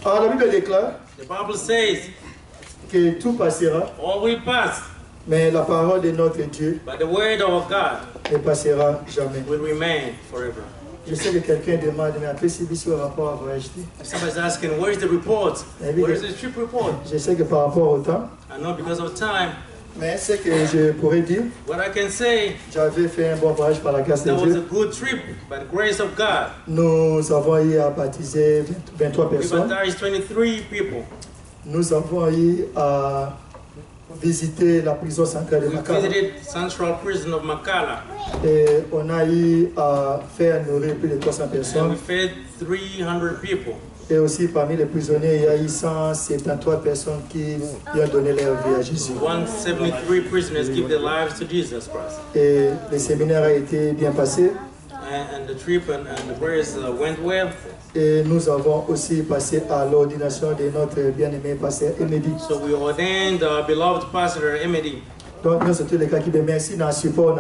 Alors la Bible déclare The Bible says, que tout passera, all will pass, mais la parole de notre Dieu but the word of God ne passera jamais. will remain forever. Je sais que quelqu'un demande, mais après c'est sur rapport à voyage. Somebody's asking, where's the report? Where's the trip report? Je sais que par rapport au temps, I know because of time, mais ce que je pourrais dire, what I can say, j'avais fait un bon voyage par la grâce de that was a Dieu. good trip by the grace of God. Nous avons eu à baptiser 23 We personnes. baptized 23 people. Nous avons eu à visiter la prison centrale de We Makala. visited Central Prison of Makala, Et on a eu à faire nourrir plus de 300 and we personnes. fed 300 people. Et aussi parmi les prisonniers, il y a eu 173 personnes qui ont donné leur vie à Jésus. 173 prisoners give their lives to Jesus Christ. Et le séminaire a été bien passé. And the trip and the prayers went well. Et nous avons aussi passé à l'ordination de notre bien-aimé pasteur Emedi. So we ordained our beloved pastor Emedi. Donc, nous sommes tous les cas qui merci dans le support.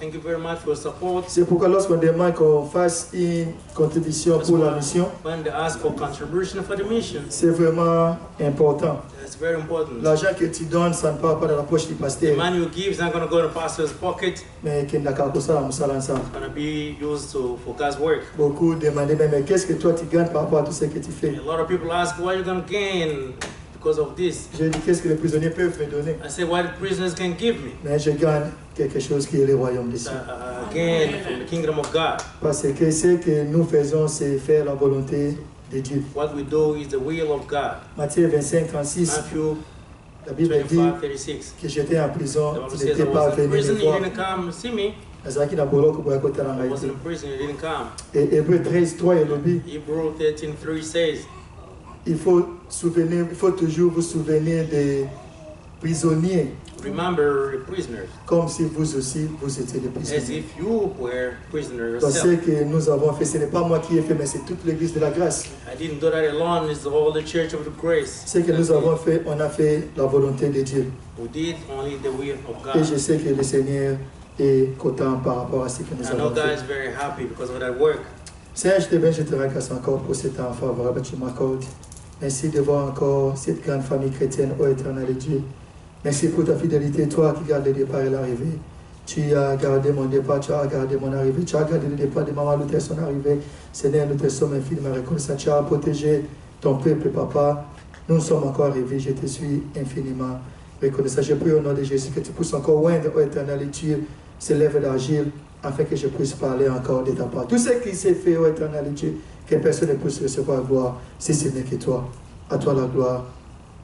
Thank you very much for support. C'est pourquoi lorsqu'on demande qu'on fasse une contribution pour la mission, When they ask for contribution for the mission, c'est vraiment important. it's very important. L'argent que tu donnes, ça ne part pas dans la poche du The pasteur, money you give is not going to go to the pastor's pocket. mais qu'il n'a qu'à ça ensemble. It's going to be used for God's work. Beaucoup demandent, mais qu'est-ce que toi tu gagnes par rapport à tout ce que tu fais? A lot of people ask, what are you going to gain because of this? Je dis, qu'est-ce que les prisonniers peuvent me donner? I say, what the prisoners can give me. Mais je gagne quelque chose qui est le royaume des cieux. Gain from the kingdom of God. Parce que ce que nous faisons, c'est faire la volonté de Dieu. What we do is the will of God. Matthieu 25, 36, Matthew la Bible dit 25, 36. que j'étais en prison, The Bible tu says I n'étais pas was in venu prison, me you voir. didn't come see me. I wasn't in prison, you didn't come. Et Hébreu 13, 3, il dit, Hebrew 13:3 says, il faut toujours vous souvenir des prisonniers, remember the prisoners, comme si vous aussi, vous étiez des as prisonniers. if you were prisoner Parce yourself. que nous avons fait, ce n'est pas moi qui ai fait, mais c'est toute l'église de la grâce. I didn't do that alone, it's all the church of the grace. Ce que nous avons fait, on a fait la volonté de Dieu. We did only the will of Et God. je sais que le Seigneur est content par rapport à ce que nous I know avons God fait. is very happy because of that work. Seigneur, je te remercie encore pour ce temps favorable que tu m'accordes. Merci de voir encore cette grande famille chrétienne, ô éternel Dieu. Merci pour ta fidélité, toi qui gardes le départ et l'arrivée. Tu as gardé mon départ, tu as gardé mon arrivée, tu as gardé le départ de maman Luther, son arrivée. Seigneur, nous te sommes infiniment reconnaissants. Tu as protégé ton peuple, papa. Nous sommes encore arrivés, je te suis infiniment reconnaissant. Je prie au nom de Jésus que tu puisses encore oindre, ô éternel Dieu, ces lèvres d'argile, afin que je puisse parler encore de ta part. Tout ce qui s'est fait, ô éternel Dieu, que personne ne puisse recevoir gloire, si ce n'est que toi. À toi la gloire,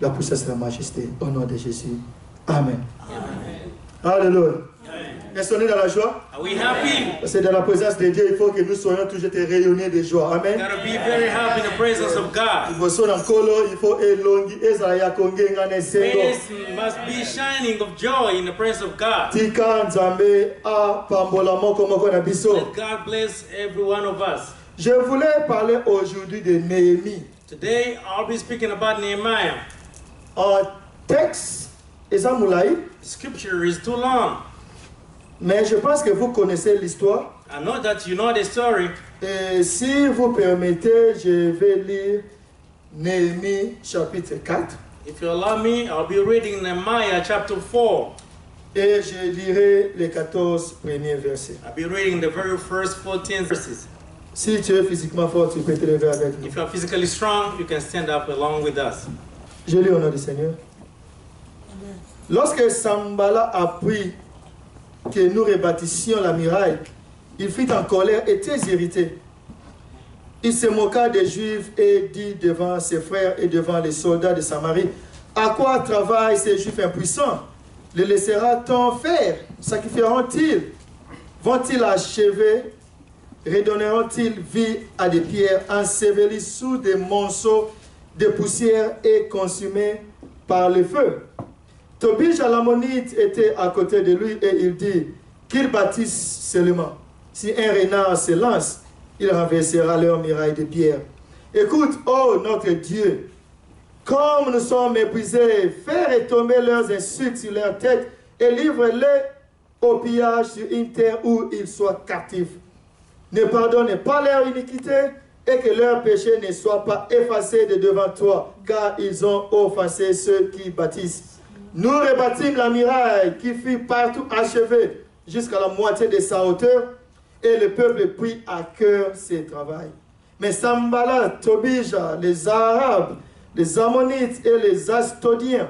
la puissance et la majesté, au nom de Jésus. Amen. Alléluia. Est-ce qu'on est dans la joie? Are we happy? Parce que dans la présence de Dieu, il faut que nous soyons toujours rayonnés de joie. Amen. Gotta be very happy in the presence of God. Il faut elongi ezaya kongenga nesengo. Face must be shining of joy in the presence of God. Tika nzambe a pambola moko moko na biso. Let God bless every one of us. Je voulais parler aujourd'hui de Néhémie. Today I'll be speaking about Nehemiah. En texte, Esamoulaï, The scripture is too long. mais je pense que vous connaissez l'histoire. I know that you know the story. Et si vous permettez, je vais lire Néhémie chapitre 4. If you allow me, I'll be reading Nehemiah chapter 4. Et je lirai les 14 premiers versets. I'll be reading the very first 14 verses. Si tu es physiquement fort, tu peux te lever avec nous. If you are physically strong, you can stand up along with us. Je lis au nom du Seigneur. Lorsque Sambala apprit que nous rebâtissions la muraille, il fut en colère et très irrité. Il se moqua des Juifs et dit devant ses frères et devant les soldats de Samarie, « À quoi travaillent ces Juifs impuissants? Les laissera-t-on faire? Sacrifieront-ils? Vont-ils achever? Redonneront-ils vie à des pierres ensevelies sous des monceaux de poussière et consumées par le feu? » Tobija l'ammonite était à côté de lui et il dit qu'ils bâtissent seulement. Si un renard se lance, il renversera leur muraille de pierre. Écoute, ô notre Dieu, comme nous sommes épuisés, fais retomber leurs insultes sur leur tête et livre-les au pillage sur une terre où ils soient captifs. Ne pardonne pas leur iniquité et que leur péché ne soit pas effacé de devant toi, car ils ont offensé ceux qui bâtissent. Nous rebâtîmes la muraille qui fut partout achevée jusqu'à la moitié de sa hauteur et le peuple prit à cœur ce travail. Mais Sambala, Tobija, les Arabes, les Ammonites et les Astodiens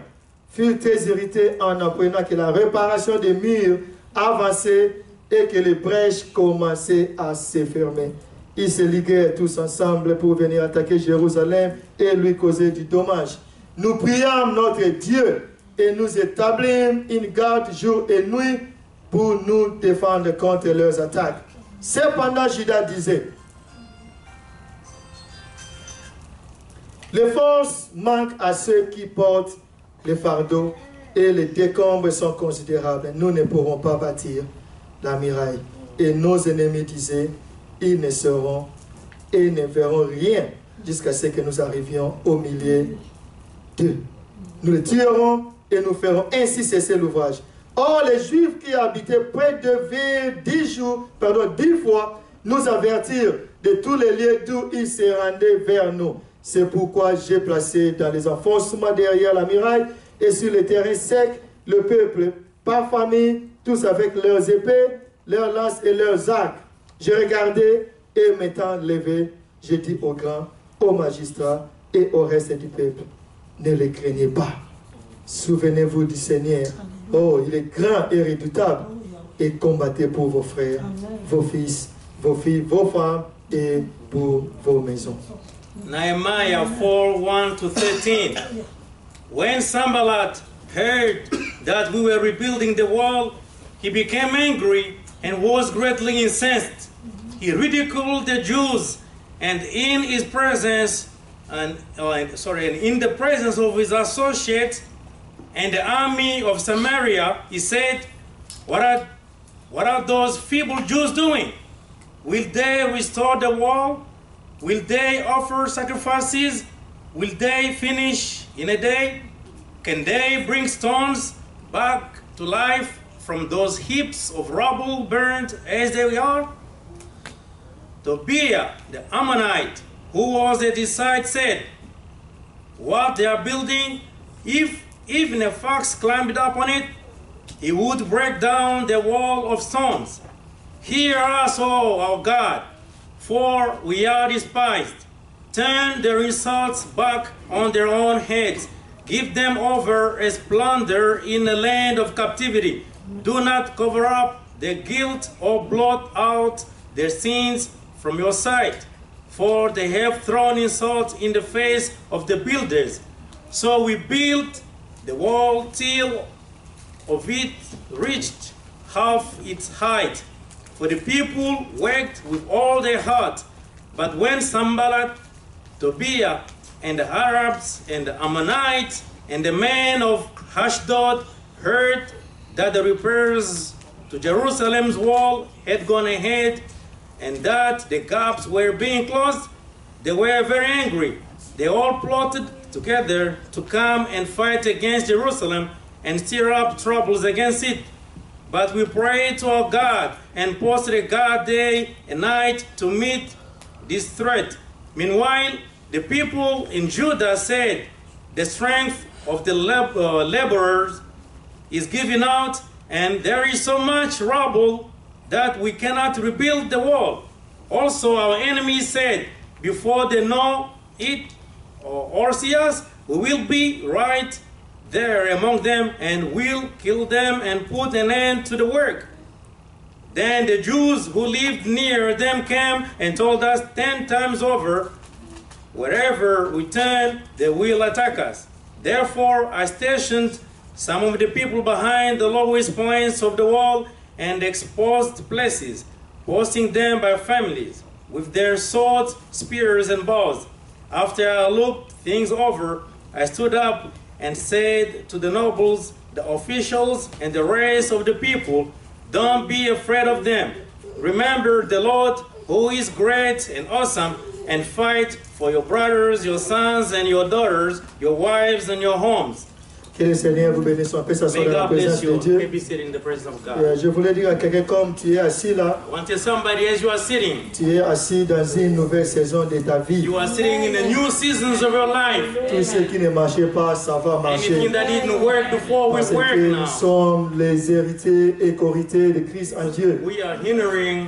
furent très irrités en apprenant que la réparation des murs avançait et que les brèches commençaient à se fermer. Ils se liguèrent tous ensemble pour venir attaquer Jérusalem et lui causer du dommage. Nous priâmes notre Dieu et nous établîmes une garde jour et nuit pour nous défendre contre leurs attaques. Cependant, Judas disait, les forces manquent à ceux qui portent les fardeaux et les décombres sont considérables. Nous ne pourrons pas bâtir la muraille. Et nos ennemis disaient, ils ne seront et ne verront rien jusqu'à ce que nous arrivions au milieu d'eux. Nous les tuerons et nous ferons ainsi cesser l'ouvrage. Or, les Juifs qui habitaient près de ville 10 fois, nous avertirent de tous les lieux d'où ils se rendaient vers nous. C'est pourquoi j'ai placé dans les enfoncements derrière la muraille et sur les terrains secs le peuple, par famille, tous avec leurs épées, leurs lances et leurs arcs. J'ai regardé et m'étant levé, j'ai dit aux grands, aux magistrats et au reste du peuple, ne les craignez pas. Souvenez-vous du Seigneur. Oh, il est grand et redoutable. Et combattez pour vos frères, vos fils, vos filles, vos femmes et pour vos maisons. Nehemiah 4:1-13. When Sanballat heard that we were rebuilding the wall, he became angry and was greatly incensed. He ridiculed the Jews, and in his presence, and in the presence of his associates and the army of Samaria, he said, What are those feeble Jews doing? Will they restore the wall? Will they offer sacrifices? Will they finish in a day? Can they bring stones back to life from those heaps of rubble burned as they are? Tobiah the Ammonite, who was at his side, said, What they are building, if even a fox climbed up on it, he would break down the wall of stones. Hear us, O our God, for we are despised. Turn their insults back on their own heads. Give them over as plunder in a land of captivity. Do not cover up their guilt or blot out their sins from your sight, for they have thrown insult in the face of the builders. So we built the wall till of it reached half its height, for the people worked with all their heart. But when Sanballat, Tobiah, and the Arabs, and the Ammonites, and the men of Ashdod heard that the repairs to Jerusalem's wall had gone ahead, and that the gaps were being closed, they were very angry. They all plotted together to come and fight against Jerusalem and stir up troubles against it. But we prayed to our God and posted a guard day and night to meet this threat. Meanwhile, the people in Judah said, the strength of the laborers is giving out, and there is so much rubble that we cannot rebuild the wall. Also, our enemies said, before they know it or see us, we will be right there among them, and will kill them and put an end to the work. Then the Jews who lived near them came and told us 10 times over, wherever we turn, they will attack us. Therefore, I stationed some of the people behind the lowest points of the wall and exposed places, posting them by families, with their swords, spears, and bows. After I looked things over, I stood up and said to the nobles, the officials, and the rest of the people, don't be afraid of them. Remember the Lord, who is great and awesome, and fight for your brothers, your sons, and your daughters, your wives, and your homes. Que le Seigneur vous bénisse, on peut s'asseoir dans la présence de Dieu. Je voulais dire à quelqu'un, comme tu es assis là, I want to tell somebody, as you are sitting, tu es assis dans une nouvelle saison de ta vie. you are sitting in the new seasons of your life. Tout ce qui ne marchait pas, ça va marcher. Anything that didn't work before will Parce work que nous now. sommes les héritiers et co-héritiers de Christ en Dieu. We are inheriting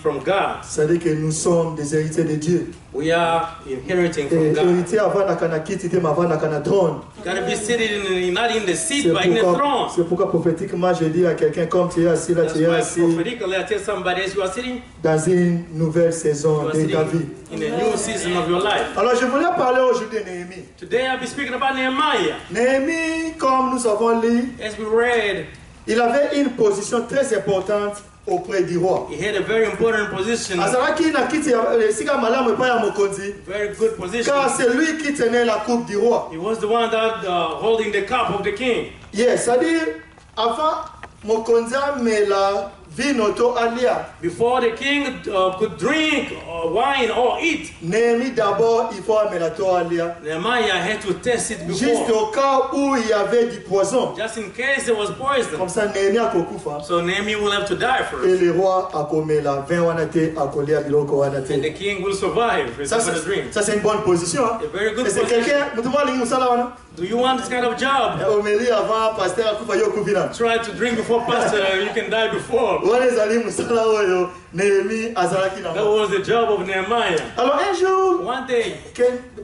from God. C'est-à-dire que nous sommes des héritiers de Dieu. We are inheriting Et from God. héritier avant la kiti, mais avant la trône. You gotta be seated not in the seat, but in the throne. C'est pourquoi prophétiquement je dis à quelqu'un, comme tu es assis là, That's tu es why assis prophetically I tell somebody, as you are sitting, dans une nouvelle saison you are de ta vie. sitting in a new season of your life. Alors je voulais parler aujourd'hui de Néhémie. Today I'll be speaking about Nehemiah. Néhémie, comme nous avons lu, As we read, il avait une position très importante auprès du roi. he had a very important position, Azaraki na kiti sika malamu pa ya mokonzi, very good position. car c'est lui qui tenait la coupe du roi. He was the one that holding the cup of the king. Yes, c'est-à-dire avant mokonzi mais la vino to alia. Before the king could drink wine or eat, Néhémie d'abord, il faut amener to alia. Nehemiah had to test it Juste before, au cas où il y avait du poison. just in case there was poison. Comme ça, Néhémie a kokufa. So Nehemiah will have to die Et first, le roi a commis la 20 wanate a collé à biloko wanate. and the king will survive. It's Ça, not a dream. c'est une bonne position. Hein? A very good Et c'est position. quelqu'un, nous demandons les moussala wana. Do you want this kind of job? Omélie avant, pasteur a kufa yo kuvina. Try to drink before pastor, you can die before. Wana ezali moussala oyo, Néhémie azalaki na That mo. was the job of Nehemiah. Alors un jour, One day,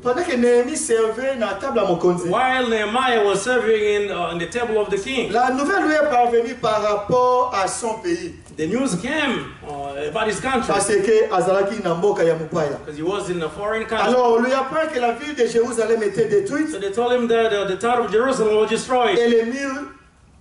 pendant que Néhémie servait na table à Mokonzi, while Nehemiah was serving in the table of the king, la nouvelle lui est parvenue par rapport à son pays. the news came about his country Parce que azalaki na mboka ya mupaya. because he was in a foreign country. Alors on lui apprend que la ville de Jérusalem était détruite So they told him that the town of Jerusalem was destroyed et les murs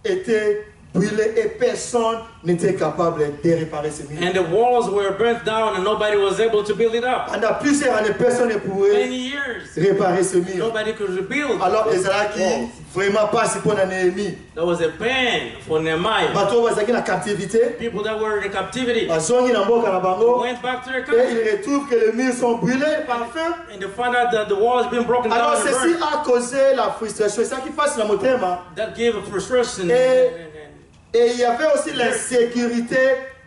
étaient brûlés et personne n'était capable de réparer ces murs. and the walls were burnt down and nobody was able to build it up. Pendant plusieurs années, personne ne pouvait Many years, réparer ce mur. nobody could rebuild. Alors those ezalaki walls. vraiment pas si pour Néhémie. That was a pain for Nehemiah. Bato bazalaki na captivité, People that were in captivity bazongi na mboka na bango went back to their et country ils retrouvent que les murs sont brûlés par feu. and they found out that the wall has been broken Alors down and ceci burned. a causé la frustration. C'est ça qui passe dans mon thème. That gave a frustration. Et il y avait aussi l'insécurité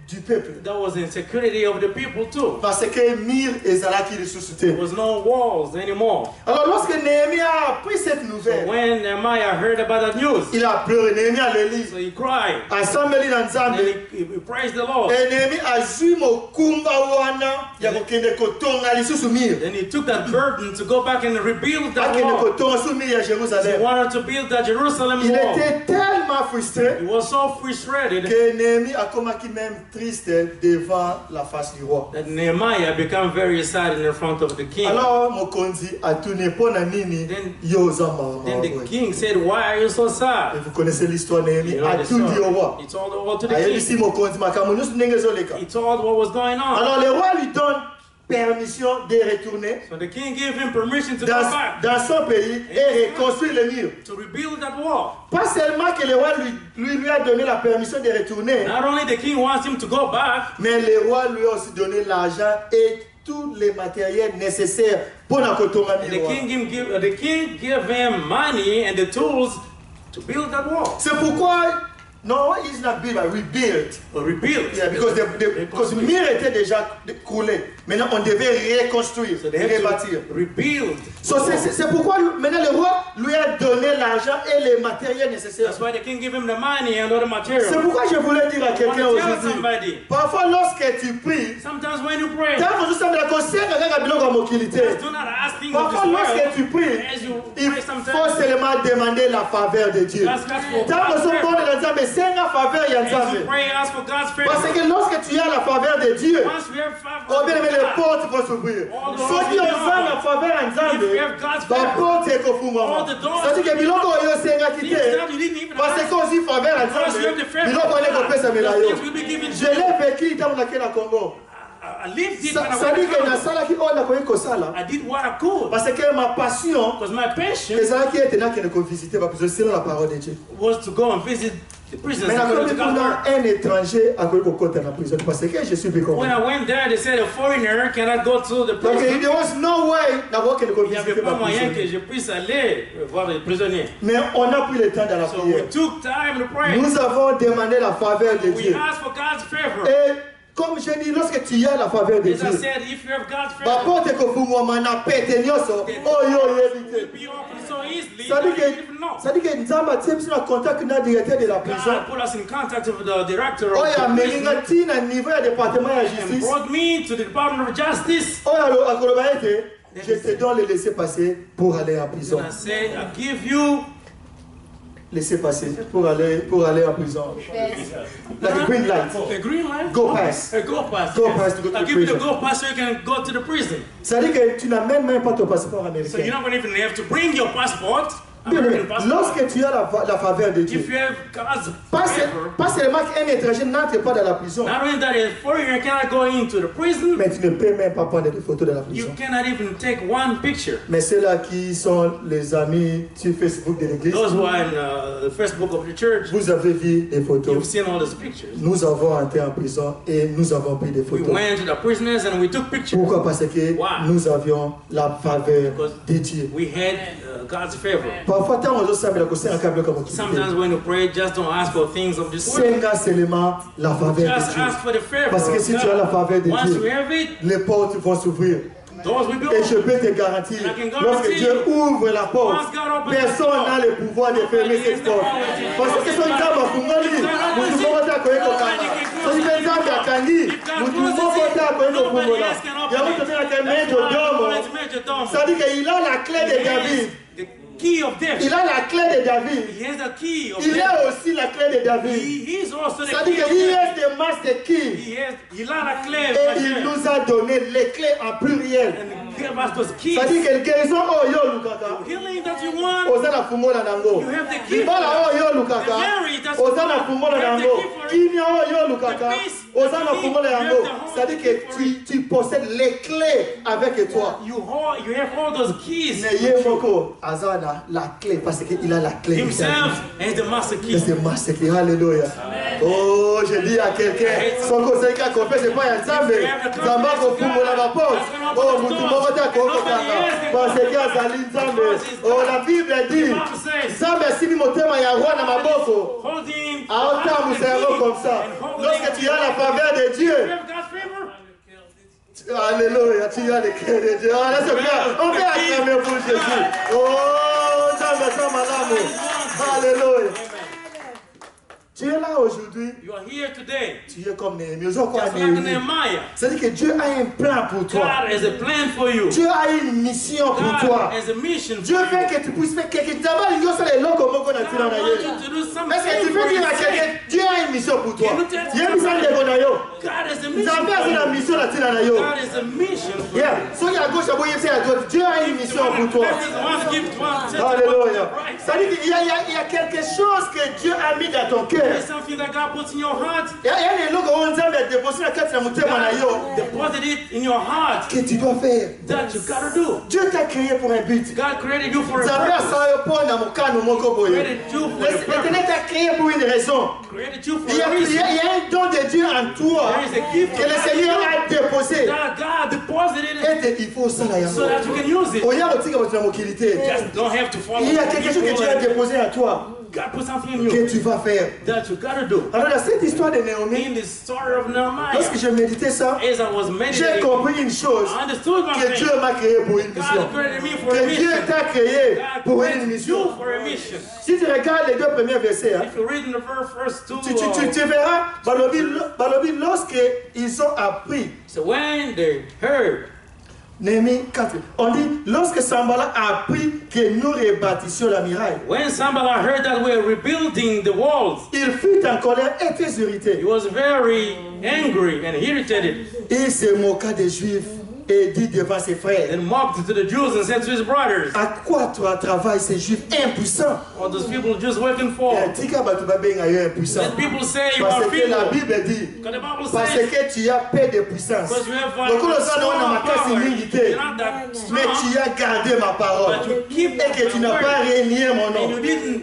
du peuple. That was the insecurity of the people too. Parce que mur ezalaki ressuscité. There was no walls anymore. Alors lorsque Néhémie a appris cette nouvelle, When Nehemiah heard about that news, il a pleuré. Néhémie a le so lit. he cried Assemblé na and Nzambe. he praised the Lord. Et Néhémie a zui mokumba wana ya kokende kotonga lisusu mur. Then he took that burden to go back and rebuild that Akende wall. kotonga su mur ya He Jérusalem. wanted to build that Jerusalem Il wall. était tellement frustré He was so frustrated que Néhémie a komaki même triste devant la face du roi. that Nehemiah became very sad in front of the king. Alors mokonzi atune pona nini Then- yo zamba. Then the king said, "Why are you so sad?" Et vous connaissez l'histoire Néhémie You know a the tout dit au story. roi. He told the whole to the Ayebisi king. mokonzi makambo nyonso ndenge ezoleka. He told what was going on. Alors le roi lui donne permission de retourner So the king gave him permission to go back dans son pays et reconstruire le mur. to rebuild that wall. Pas seulement que le roi lui a donné la permission de retourner, Not only the king wants him to go back, mais le roi lui a aussi donné l'argent et tous les matériels nécessaires pour la kotonga and the miroir. king gave him money and the tools to build that wall. C'est pourquoi, no, it's not built, but rebuilt. Or rebuild. Yeah, because the mur était déjà coulé. Maintenant, on devait reconstruire, So they had rebâtir. to rebuild. So, c'est pourquoi maintenant le roi lui a donné l'argent et les matériels nécessaires. That's why the king gave him the money and all the C'est material. pourquoi je voulais dire à I want quelqu'un to tell aujourd'hui. somebody, Parfois, lorsque tu pries, sometimes when you pray, ntango ozosambela kosenga kaka biloko ya mokili te. just do not ask things of Parfois, this lorsque world. tu pries, As you il pray faut sometimes, seulement demander la faveur de Dieu. just ask for Ntango God's favor. ozobondela Nzambe, senga faveur ya As you Nzambe. pray, ask for God's Parce favor. que lorsque tu as la faveur de Dieu, Once we have favor, oh bien aimé, les God, portes vont s'ouvrir. All the Soki doors will be oza na open. faveur ya Nzambe, If we have God's favor, baporte ekofungwama. all the doors C'est-à-dire que biloko oyo osengaki things te, that you didn't even parce ask, que ozwi faveur ya because you have the Nzambe, favor biloko of wana God, ekopesamela those yo. things will be given to Je you. l'ai vécu ntango nakei na Congo. I lived it when I C'est-à-dire went que to nasalaki oyo nakoki kosala, I did what I could. parce que ma passion Because my passion ezalaki ete nakende kovisite baprison selon la parole de Dieu. was to go and visit the prisons. Mais according nakoki to God's kuna word. un étranger akoki kokota na prison parce que je suis When bikongo. I went there, they said a foreigner cannot go to the Donc prison. there was no way nakokende Il n'y avait kovisite pas moyen que baprison. je puisse aller voir les prisonniers. Mais on a pris le temps dans la So we prière. took time to pray. Nous avons demandé la faveur de We Dieu. asked for God's favor. Et comme je dis, lorsque tu as la faveur de As I Dieu, said, if you have God's favor, baporte ekofungwama na pete nyonso oyo oyebi it will te. be open so easily. C'est-à-dire that you didn't even know. que Nzambe atie biso na contact na directeur de la prison God put us in contact with the director of oyo the amelinga prison ntina niveau ya département ya and justice brought me to the Department of Justice. oyo akoloba ete je te donne le laisser-passer pour aller en prison. And I said, I give you Laisser-passer pour aller en prison. Like a green light. a green light. Go pass. A go pass. Go yes. pass to go to I'll the give you the prison. go pass so you can go to the prison. C'est-à-dire que tu n'amènes même pas ton passeport So you're américain. not going to even have to bring your passport. Lorsque tu as la faveur de Dieu, if you have God's pas favor, seulement qu'un étranger n'entre pas dans la prison, not only that a foreigner cannot go into the prison, mais tu ne peux même pas prendre des photos de la you prison. cannot even take one picture. Mais ceux-là qui sont les amis sur Facebook de l'église, Those who are in the Facebook of the church, vous avez vu des you've photos. seen all these pictures. Nous avons entré en prison et nous avons pris des We photos. went to the prisoners and we took pictures. Pourquoi? Parce que Why? nous avions la faveur de Dieu. We had God's favor. Parfois, tant on s'en met à câble comme Sometimes when you pray, just don't ask for things of this world. Seigneur seulement la faveur de Just Dieu. ask for the favor Parce que of si tu as la God. faveur de Once you Dieu, have it, les portes vont s'ouvrir. doors will be Et je open. peux te garantir, And I can guarantee lorsque Dieu ouvre la porte, once God opens the personne door, n'a le pouvoir de fermer cette porte. Parce que son nzambe afungoli, mutu moko te akoki kokanga. Soki mpe nzambe akangi, mutu moko te akoki kofungola. Yango tobengaka maître d'homme. C'est-à-dire qu'il a la clé de David. The key of death. Il a la clé de David. He has the key of Il death. a aussi la clé de David. He is also the C'est-à-dire key of qu'il death. est des masses de qui. Il a la clé. Et il nous a donné les clés en pluriel. And give us those keys. C'est-à-dire que guérison oyo lukaka. Healing that you want. Oza na fungola nango. You have the key. Libala oyo lukaka. The marriage that's Oza na fungola you have the nango. key for it. Kimia oyo lukaka. The peace, Oza the na peace, fungola you have yango. the whole C'est-à-dire key que for it. tu possèdes les clés avec toi. You have all those keys. Neye moko azana la clé parce qu'il a la clé. Himself is the master key. C'est le master clé. Alléluia. Oh, je dis à quelqu'un, son conseil qu'a compris, c'est pas un nzambe. Nzamba kofungola ba porte. Oh, mutu moko te akokokanga. Parce que azali nzambe. Oh, la Bible dit, nzambe asimi motema ya roi na maboko. Holding Aotambusa yango comme ça. Lorsque tu as la faveur de Dieu, You have God's favor. alléluia, tu as le cœur de Dieu. Ah, là, c'est bien. On peut acclamer pour Jésus. Oh, nzambe sa malamu. Alléluia. Tu es là aujourd'hui, You are here today. tu es comme Néhémie. Aujourd'hui, Just like Nehemiah. c'est-à-dire que Dieu a un plan pour toi. God has a plan for you. Dieu a une mission pour God toi. has a mission for Dieu you. veut que tu puisses faire quelque chose. D'abord, il y a les locaux moko na tina God na wants ye. you to do something Est-ce que tu peux for dire à His quelqu'un, sake. Dieu a une mission pour toi. Can you tell Dieu a une mission de yo. God has a mission Nzambe a for la you. mission na tina na yo. God has a mission for you. Yeah. Soki à gauche, à droite, à droite. Dieu a une mission pour toi. Alléluia. Ça dit qu'il y a quelque chose que Dieu a mis dans ton cœur. There's something that God puts in your heart. Il y a des locaux où Nzambe a déposé la carte na mutema na yo. Deposit it in your heart. Que tu dois faire. That you gotta do. Dieu t'a créé pour un but. God created you for a Nzambe purpose. asala yo pona mokano moko boye. Created you for a purpose. L'éternel t'a créé pour une raison. Created you Il y for a reason. a un don de Dieu en toi There is a gift que le Seigneur a déposé. that God deposited it Et il faut ça là. so that you can use it. Oya otika batina mokilité. Just don't have to follow. Il y a quelque chose que Dieu a people. déposé en toi God put something in you que tu vas faire. that you gotta do. Alors dans cette histoire de Naomi, In the story of lorsque Nehemiah, je méditais ça, as I was j'ai meditating, compris une chose, I understood one que thing. Dieu m'a créé pour une mission. God created me for a Que Dieu mission. t'a créé God pour une created mission. you for a mission. Si tu regardes les deux premiers versets, hein, If you read in the first two, tu verras, Balobi, lorsque ils ont appris, so when they heard, Néhémie 4, on dit, lorsque Sambala a appris que nous rebâtissions la muraille, when Sanballat heard that we were rebuilding the walls, il fut en colère et très irrité. he was very angry and irritated Il se moqua des Juifs et dit devant ses frères, and mocked to the Jews and said to his brothers, à quoi toi travailles ces Juifs impuissants? all those people just working for. Tika batu babenga yo impuissant. And people say you Parce are que la feeble. Bible dit, Because the Bible parce says, que tu as peu de puissance. because you have Donc on small a makasi power, mingi te. you're not that Mais strong, tu as gardé ma parole. but you keep Et que tu n'as pas renié mon and nom. you didn't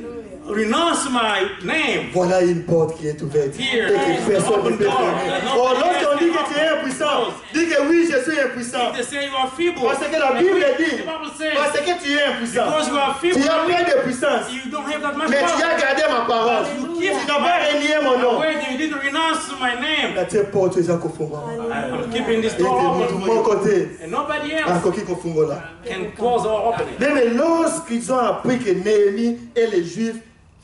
renounce my name. Voilà une porte qui est ouverte. Here, Et que personne ne peut fermer. Oh, lorsqu'on dit que tu es impuissant, dis que oui, je suis impuissant. They say you are feeble. Parce que la Bible dit, The Bible says, parce que tu es impuissant. because you are feeble, Tu as peu de puissance. you don't have that much Mais tu power. as gardé ma parole. Tu n'as pas renié mon nom. Where you didn't renounce my name. La tes porte est kofungwa. I'm keeping this Et door de open mon for you. côté, And nobody else akoki kofungola. can close or open it. Mais lorsqu'ils ont appris que Néhémie et les Juifs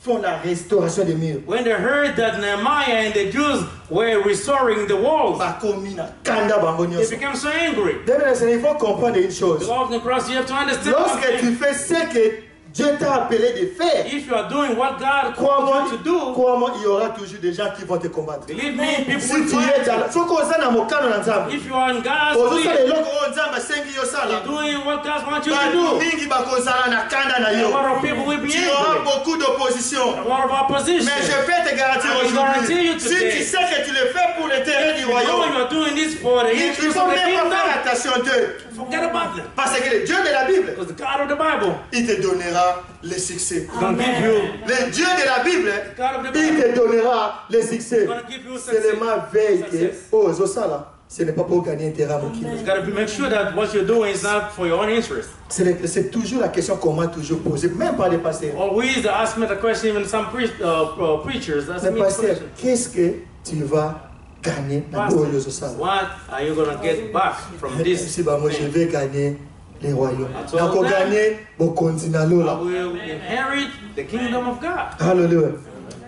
font la restauration des murs, When they heard that Nehemiah and the Jews were restoring the walls, bakomi na kanda bango they nyonso. became so angry. Il faut comprendre une chose. Beloved in Christ, you have to understand Lorsque something. tu fais ce que Dieu t'a appelé de faire, if you are doing what God crois-moi, called you to do, crois-moi, il y aura toujours des gens qui vont te combattre. believe me, people Si will tu es fight dans you. la... Faut qu'on s'en a mon canon dans Nzambe. If you are in God's Ozosala will, eloko oyo Nzambe asengi yo sala. you're doing what God wants you to Bato do. mingi bakozala na kanda na A yo. lot of people will be Tu auras angry. beaucoup d'opposition. A lot of opposition. Mais je peux te garantir I can guarantee aujourd'hui, you si today, tu sais que tu le fais pour l'intérêt du you know royaume, you're doing this for the il ne interest faut of the même pas faire kingdom, attention d'eux. forget about them. Parce que le Dieu de la Bible, Because the God of the Bible il te donnera le succès. is going to give you, Le Dieu de la Bible, God of the il Bible te donnera le succès. is going to give you success. Seulement veille que, Success. oh, Zosala, ce n'est pas pour gagner intérêt à mon kingdom. You got to make sure that what you're doing is not for your own interest. C'est toujours la question qu'on m'a toujours posée, même par les pasteurs. Always ask me the question, even some preachers. That's Mais me the pasteur, question. qu'est-ce que tu vas gagner dans Pastor, le Zosala? what are you going to get back from this? Si bah, moi je thing? vais gagner les royaumes. all Donc on them. gagner mon continent là. I will inherit the kingdom of God. Alléluia.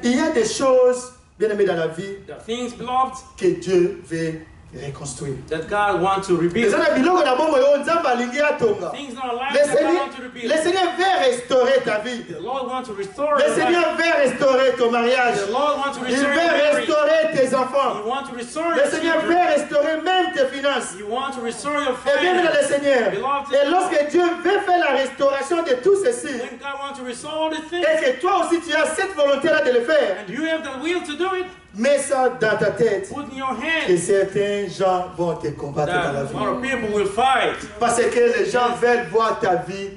Il y a des choses, bien aimées dans la vie, The things, beloved, que Dieu veut reconstruire. that God wants to Les rebuild. gens biloko na bombo yo nzambe alingi atonga. Things in our lives Le that God Seigneur, wants to rebuild. le Seigneur veut restaurer ta vie. The Lord wants to restore Le your life. Seigneur veut restaurer ton mariage. The Lord wants to Il restore veut your marriage. restaurer tes He enfants. wants to restore Le your Seigneur children. veut restaurer même tes finances. He wants to restore your Et bien dans le finances. Seigneur. Et lorsque Dieu veut faire la restauration de tout ceci, When God wants to restore all the things, et que toi aussi tu as cette volonté-là de le faire, and you have the will to do it, mets ça dans ta tête. put in your Et hands certains gens vont te combattre dans la that vie. a lot of people will fight. Parce que les gens veulent voir ta vie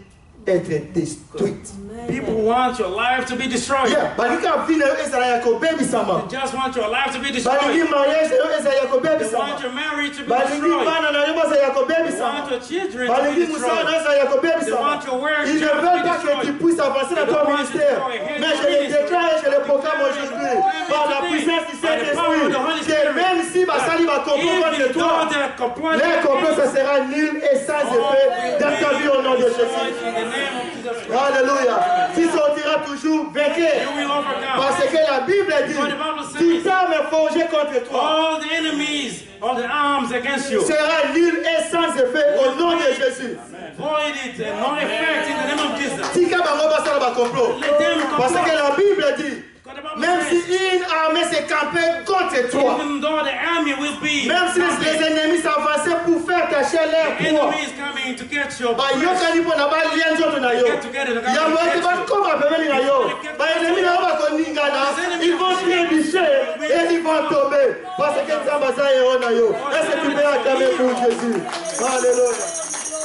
être détruite. People want your life to be destroyed. Yeah, balika vie na yo ezala ya kobebisama. They just want your life to be Balingi destroyed. mariage na yo ezala ya They want kobebisama. your marriage to be Balingi destroyed. bana na yo bazala ya They want kobebisama. your children to be Balingi musala na yo destroyed. ezala ya They kobebisama. want your work Ils ne to veulent be pas que tu destroyed. puisses avancer dans ton ministère. Mais je le déclare et je le proclame aujourd'hui par la puissance du Saint-Esprit que même si Basali va comprendre If de you toi, don't complot leur complot ça against sera nul et sans effet dans ta vie au nom de Jésus. in the name of Jesus Christ, Alléluia. Tu sortiras toujours vainqueur. you will overcome. Parce que la Bible dit, toute arme forgée contre toi All the enemies, all the arms against you, sera nul et sans effet au nom de Jésus. void it and no effect in the name of Jesus. Tika bango basala ba complot. Let them Parce que complot. la Bible dit, Because the Bible même si says, une armée s'est campée contre toi, even though the army will be, même si les ennemis s'avançaient pour faire cacher leur the poids, enemy is coming to get your ba flesh. yokani mpo na balia nzoto na yo, Get together, they're yango gonna ete get you. bakoma pembeni na yo, baennemi na yo bakoningana, ils vont trébucher et ils vont tomber parce que Nzambe aza héros na yo. Est-ce que tu peux acclamer pour Jésus? Alléluia.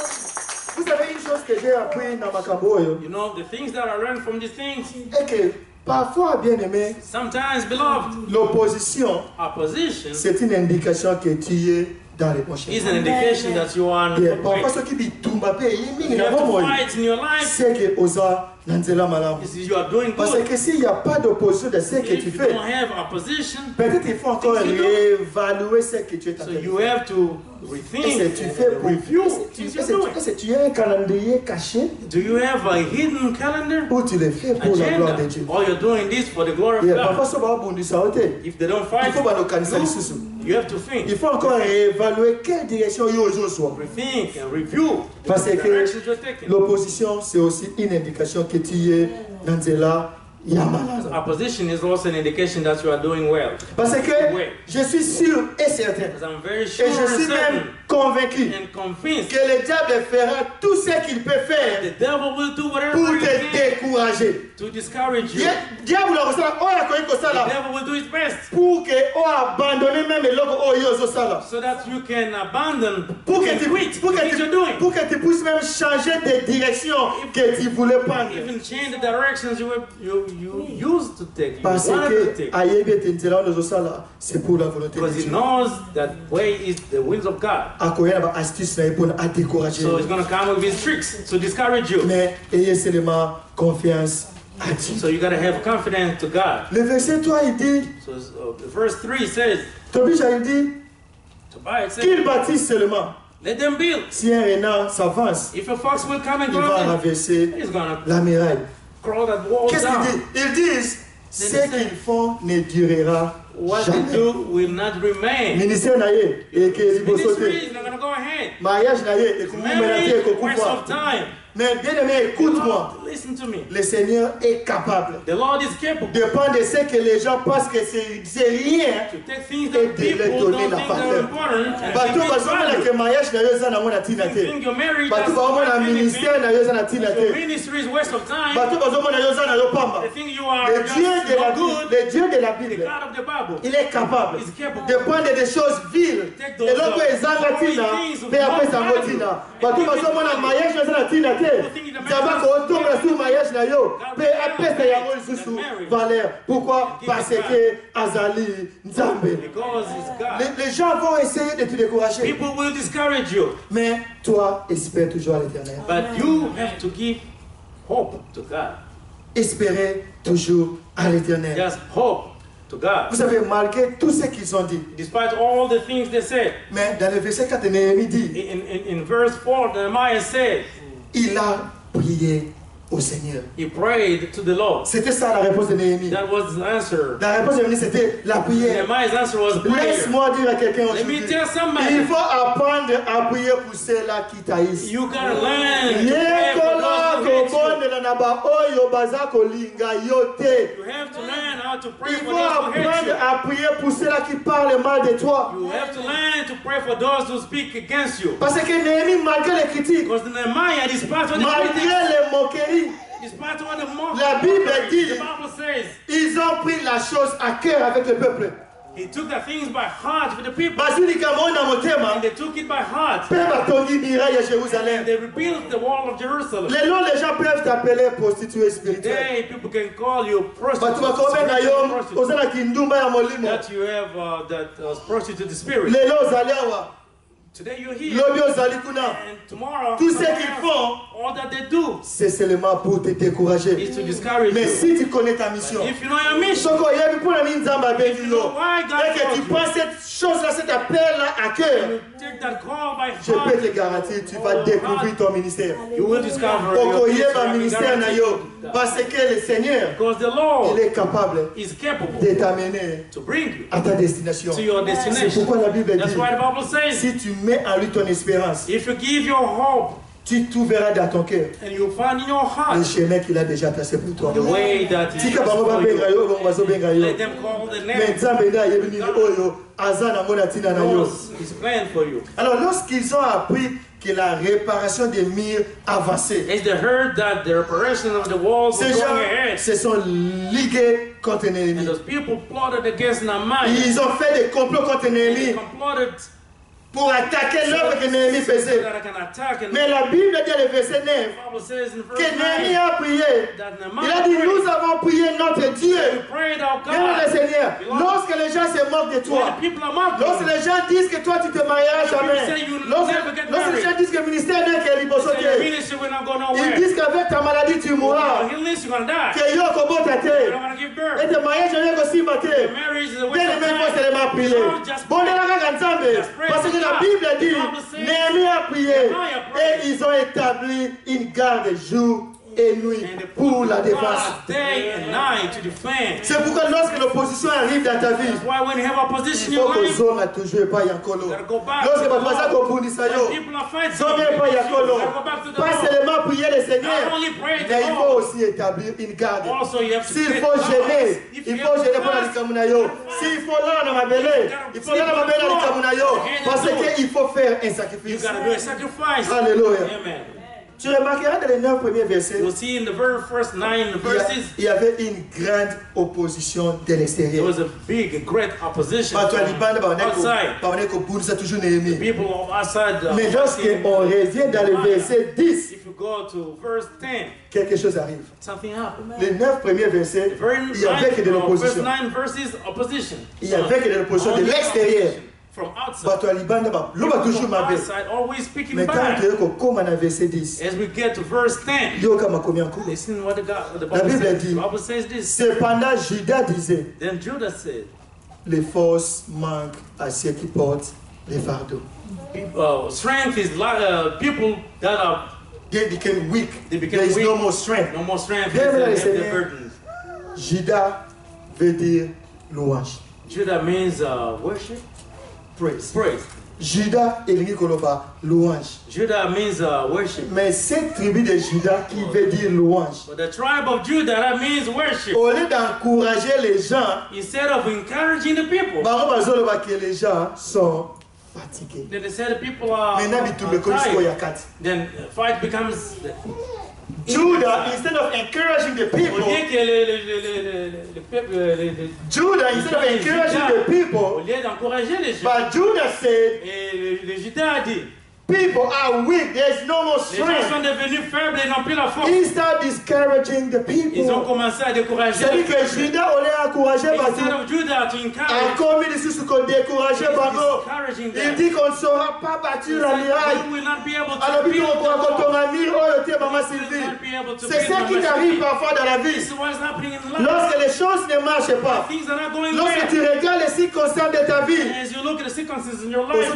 Vous savez une chose que j'ai appris dans Makambo oyo, You know, the things that I learned from these things, est que parfois, bien aimé, sometimes, beloved, l'opposition, opposition c'est une indication que tu es dans les bons chemins. is an indication that you are on Yeah, the way. parfois ceux qui bitumba pe mingi You na have to bomoi, fight in your life. c'est que oza na nzela malamu. You are doing Parce good. que s'il n'y a pas d'opposition de ce que If tu you fais, don't have opposition, peut-être il faut encore Things you do. réévaluer ce que tu es en train so de you faire. have to Est-ce rethink que tu fais and pour review est-ce things que you're doing. est-ce que tu as un calendrier caché Do you have a hidden calendar ou tu le fais pour la gloire de agenda? Dieu? Or you're doing this for the glory of Yeah, parfois God? ça va abondisa ote. If they don't Il fight, faut balokanisa you lisusu. have to think, Il faut encore réévaluer quelle direction yo ozoswa. rethink, and review Parce the que directions you're taking. l'opposition c'est aussi une indication que tu es dans nzela ya malamu. Opposition is also an indication that you are doing well. Parce que je suis sûr et certain, Because I'm very sure et je and suis même certain convaincu and convinced que le diable fera tout ce qu'il peut faire the devil will do whatever pour he te can décourager. to discourage you. Diable akosala oyo akoki The kosala devil will do his best pour que o abandonne même eloko oyo ozosala. so that you can abandon, Pour you que can tu quit the things you're doing. pour que tu puisses même changer de direction que tu voulais prendre. Even change the directions you used to take, you Parce wanted to que take. ayebi ete nzela oyo ozosala c'est pour la volonté de Because he Dieu. knows that way is the will of God. Akoya na ba astuce na ye mpona adécourager. So he's going to come with his tricks to discourage you. Mais ayez seulement confiance à Dieu. So you got to have confidence to God. Le verset 3 il dit, So verse 3 says, Tobija il dit, Tobiah said, qu'ils bâtissent seulement. let them build. Si un renard s'avance, If a fox will come and il va crawl in, renverser he's going to la muraille. crawl that wall Qu'est-ce qu'ils down. disent? Ils disent, ce qu'ils font ne durera What they jamais. do will not remain. Ministère na ye, et que liboso te. Ministry is not going to go ahead. mariage na ye et Marriage, waste of time. Mais bien aimé, écoute-moi. Listen to me. Le Seigneur est capable. The Lord is capable Dépend de ce que les gens pensent que c'est rien. to take things Et that de leur people donner don't la think are faveur. important and Bato give it bazomona value. que mariage na yo eza na mona tina You te. think your marriage Bato doesn't bazomona worth anything. ministère na yo eza na tina Your te. ministry is waste of time. Bato bazomona yo eza na yo pamba. They think you are Le Dieu just de la no Bible, good. le Dieu de la The Bible, God of the Bible. il est capable He's capable. de prendre des choses viles. Take those, Et l'autre ezanga foreign tina, things of mais après ça no value. motina. And Bato give it bazomona value. mariage na eza na tina te. People think the Zaba marriage ko otomba sur mariage na yo. God Pe will apesa marry. yango lisusu The marriage. valeur. Pourquoi? Give it Parce back. que azali nzambe. Because it's God. Les gens vont essayer de te décourager. People will discourage you. Mais toi, espère toujours à l'éternel. But you have to give hope to God. Espérez toujours à l'éternel. Just hope to God. Vous savez, malgré tout ce qu'ils ont dit, Despite all the things they said. mais dans le verset 4, Néhémie dit, In verse 4, Nehemiah said, il a prié au Seigneur. he prayed to the Lord. C'était ça la réponse de Néhémie. That was the answer. La réponse de Néhémie, c'était la prière. Nehemiah's answer was prayer. Laisse-moi dire à quelqu'un Let me aujourd'hui, tell somebody. il faut apprendre à prier pour ceux-là qui taillissent. You gotta learn to pray for Yekola those who hate you. kobondela na ba oyo baza kolinga yo te. You have to learn how to pray Il for faut those who hate apprendre you. à prier pour ceux-là qui parlent mal de toi. You have to learn to pray for those who speak against you. Parce que Néhémie, malgré les critiques, Because Nehemiah, despite all the malgré critics, les moqueries, despite all the mockery, La Bible dit- the Bible says ils ont pris la chose à cœur avec le peuple. he took the things by heart for the people. Bazilika mona motema, And they took it by heart. pe batongi miraille à And Jérusalem. they rebuilt the wall of Jerusalem. Les noms, les gens peuvent t'appeler prostituée spirituelle. Today, people can call you Batu prostitute, bakobenga yo prostitute, ozala kindumba ya molimo. that you have that prostitute spirit. Lelo ozali awa, Today you're here, lobi ozali kuna. and tomorrow, Tout ce someone qu'ils else, font, all that they do c'est seulement pour te décourager. is to discourage Mais you. si tu connais ta mission, If you know your mission, soko yebi mpona nini nzambe abengi you know yo, why God et que called tu you, prends cette chose-là, cet appel-là à cœur, you take that call by je peux heart, te garantir, tu vas découvrir ton ministère. you will discover your Okoyeba ministry. ministère na yo, parce que le Seigneur, Because the Lord il est capable is capable de t'amener to bring you à ta destination. to your C'est destination. pourquoi la Bible That's dit, why the Bible says, si tu mets en lui ton espérance, if you give your hope tu trouveras dans ton cœur and you find in your le heart chemin qu'il a déjà tracé pour toi. the way that He Tika has bango for babenga you, yo, bango bazobenga yo. let them call the Mais name. Nzambe nde ayebi nini oyo aza nango na ntina na yo. Knows His plan for you. Alors lorsqu'ils ont appris que la réparation des murs avançait, As they heard that the reparation of the walls was ces going gens ahead, se sont ligués contre and Néhémie. those people plotted against Nehemiah. Ils ont fait des complots contre They Néhémie complotted pour attaquer l'œuvre que Néhémie so faisait. that I can attack. And Mais la Bible dit dans le verset 9 the Bible says in que verse Néhémie 9 a prié. that Il a Nehemiah dit, prayed. nous avons prié notre Dieu. We prayed our Bien le God. Seigneur, lorsque les gens se moquent de When toi, the people are mocking lorsque you, les gens disent que toi tu te marieras jamais, say you lorsque never get lorsque les married. gens disent que le ministère n'est que say your liposoté, ministry will not go ils nowhere. disent qu'avec ta maladie tu mourras, At least you're gonna die. que yo kobota te, You're not gonna give birth. et te mariage n'est qu'ausima te. Your marriage is a waste Bien of aimé, il faut time. seulement prier. Bondela kaka Nzambe, parce que la Bible dit, Néhémie a prié et ils ont établi une garde jour et nuit And they pour put la God défense. day and night to defend. C'est pourquoi lorsque l'opposition arrive dans ta vie, That's why when you have opposition il in faut your que life, zonga toujours epai ya nkolo. you gotta go back to Lorsque the bato baza Lord. kobundisa When yo, people are fighting, zonga epai ya you nkolo. gotta go back to the Pas Lord. seulement prier le Seigneur, Not only pray to mais il the faut Lord. aussi établir une garde. Also, you have to S'il take faut fast. gêner, If il you faut have gêner pour la fast, likamu na yo. S'il faut là na mabele, il faut là na mabele na likamu na yo. Parce qu'il faut faire un you sacrifice. gotta do a sacrifice. Alléluia. Amen. Tu remarqueras dans les 9 premiers versets, You'll see in the very first 9 verses, il y avait une grande opposition de there l'extérieur. was a big, great opposition Bato ya from libanda outside. babane kobundisa toujours Néhémie. People of outside. Mais lorsque on revient dans le verset 10, If you go to verse 10, quelque chose arrive. something happened. Les 9 premiers versets, The very il y avait que de verse l'opposition. 9 verses, opposition. Il y avait que de l'opposition de Only l'extérieur. opposition from outside. Bato ya libanda loba toujours From mabe. outside, always speaking Mais quand bad. tu es kokoma na verset 10, As we get to verse 10, yoka makomi yango. listen what the La Bible Bible says. dit, The Bible says this. cependant Judas disait, Then Judah said, les forces manquent à ceux qui portent les fardeaux. strength is like people that are They became weak. They became There is weak. no more strength. no more strength. Bien, They bien, have Seigneur. their burdens. Judas veut dire louange. Judah means worship, Praise. praise. Judas et Lingi Koloba, louange. Judah means worship. Mais cette tribu de Judas qui veut dire louange. But the tribe of Judah, that means worship. Au lieu d'encourager les gens, Instead of encouraging the people, que les gens sont fatigués. then they say the people are Tired. then fight becomes. Judah, instead of encouraging the people, Judah, instead of encouraging the people, but Judah said, Et le Judas a dit, people are weak, there's no more les gens sont strength. devenus faibles et n'ont plus la force. He started discouraging the Ils ont people. commencé à décourager. C'est-à-dire que Judas, on l'a encouragé, Instead of Judah to encourage, encore mis dessus ce qu'on décourageait, discouraging il them. dit qu'on ne saura pas bâtir la muraille. We will not be able Alors, to build the quand on wall. a mis, oh, le maman We will Sylvie. not be able to C'est build ça the qui wall. t'arrive parfois dans la This vie. is what is happening in life. Lorsque les choses ne marchent pas, Things are not going lorsque well. tu regardes les circonstances de ta vie, As you look at the circumstances in your life,